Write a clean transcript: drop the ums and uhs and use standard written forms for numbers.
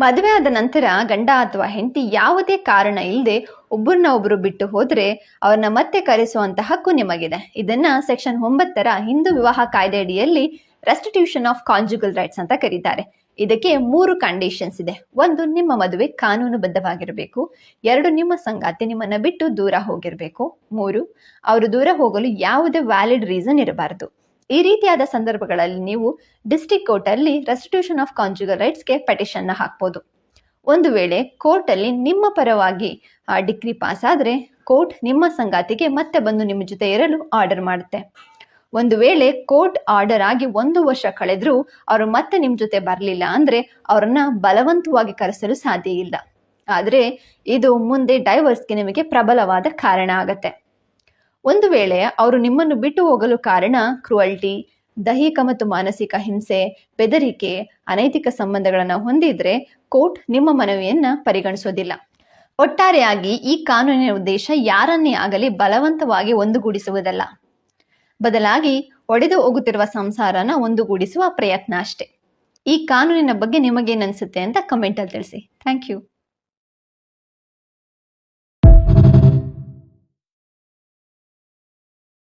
ಮದುವೆ ಆದ ನಂತರ ಗಂಡ ಅಥವಾ ಹೆಂಡತಿ ಯಾವುದೇ ಕಾರಣ ಇಲ್ಲದೆ ಒಬ್ಬರನ್ನ ಒಬ್ರು ಬಿಟ್ಟು ಹೋದ್ರೆ ಅವ್ರನ್ನ ಮತ್ತೆ ಕರೆಸುವಂತ ಹಕ್ಕು ನಿಮಗಿದೆ. ಇದನ್ನ ಸೆಕ್ಷನ್ 9 ಹಿಂದೂ ವಿವಾಹ ಕಾಯ್ದೆ ಅಡಿಯಲ್ಲಿ ರೆಸ್ಟಿಟ್ಯೂಷನ್ ಆಫ್ ಕಾಂಜುಗಲ್ ರೈಟ್ಸ್ ಅಂತ ಕರೀತಾರೆ. ಇದಕ್ಕೆ 3 ಕಂಡೀಷನ್ಸ್ ಇದೆ. 1, ನಿಮ್ಮ ಮದುವೆ ಕಾನೂನುಬದ್ಧವಾಗಿರಬೇಕು. 2, ನಿಮ್ಮ ಸಂಗಾತಿ ನಿಮ್ಮನ್ನ ಬಿಟ್ಟು ದೂರ ಹೋಗಿರ್ಬೇಕು. 3, ಅವರು ದೂರ ಹೋಗಲು ಯಾವುದೇ ವ್ಯಾಲಿಡ್ ರೀಸನ್ ಇರಬಾರದು. ಈ ರೀತಿಯಾದ ಸಂದರ್ಭಗಳಲ್ಲಿ ನೀವು ಡಿಸ್ಟ್ರಿಕ್ಟ್ ಕೋರ್ಟ್ ಅಲ್ಲಿ ರೆಸ್ಟಿಟ್ಯೂಷನ್ ಆಫ್ ಕಾಂಜುಗಲ್ ರೈಟ್ಸ್ಗೆ ಪೆಟಿಷನ್ ಹಾಕ್ಬೋದು. ಒಂದು ವೇಳೆ ಕೋರ್ಟ್ ಅಲ್ಲಿ ನಿಮ್ಮ ಪರವಾಗಿ ಡಿಗ್ರಿ ಪಾಸ್ ಆದ್ರೆ ಕೋರ್ಟ್ ನಿಮ್ಮ ಸಂಗಾತಿಗೆ ಮತ್ತೆ ಬಂದು ನಿಮ್ಮ ಜೊತೆ ಇರಲು ಆರ್ಡರ್ ಮಾಡುತ್ತೆ. ಒಂದು ವೇಳೆ ಕೋರ್ಟ್ ಆರ್ಡರ್ ಆಗಿ 1 ವರ್ಷ ಕಳೆದ್ರೂ ಅವರು ಮತ್ತೆ ನಿಮ್ ಜೊತೆ ಬರಲಿಲ್ಲ ಅಂದ್ರೆ ಅವ್ರನ್ನ ಬಲವಂತವಾಗಿ ಕರೆಸಲು ಸಾಧ್ಯ ಇಲ್ಲ. ಆದ್ರೆ ಇದು ಮುಂದೆ ಡೈವರ್ಸ್ಗೆ ನಿಮಗೆ ಪ್ರಬಲವಾದ ಕಾರಣ ಆಗತ್ತೆ. ಒಂದು ವೇಳೆ ಅವರು ನಿಮ್ಮನ್ನು ಬಿಟ್ಟು ಹೋಗಲು ಕಾರಣ ಕ್ರುಯಲ್ಟಿ, ದೈಹಿಕ ಮತ್ತು ಮಾನಸಿಕ ಹಿಂಸೆ, ಬೆದರಿಕೆ, ಅನೈತಿಕ ಸಂಬಂಧಗಳನ್ನು ಹೊಂದಿದ್ರೆ ಕೋರ್ಟ್ ನಿಮ್ಮ ಮನವಿಯನ್ನ ಪರಿಗಣಿಸೋದಿಲ್ಲ. ಒಟ್ಟಾರೆಯಾಗಿ ಈ ಕಾನೂನಿನ ಉದ್ದೇಶ ಯಾರನ್ನೇ ಆಗಲಿ ಬಲವಂತವಾಗಿ ಒಂದುಗೂಡಿಸುವುದಲ್ಲ, ಬದಲಾಗಿ ಒಡೆದು ಹೋಗುತ್ತಿರುವ ಸಂಸಾರನ ಒಂದುಗೂಡಿಸುವ ಪ್ರಯತ್ನ ಅಷ್ಟೇ. ಈ ಕಾನೂನಿನ ಬಗ್ಗೆ ನಿಮಗೇನನ್ಸುತ್ತೆ ಅಂತ ಕಮೆಂಟ್ ಅಲ್ಲಿ ತಿಳಿಸಿ. Thank you.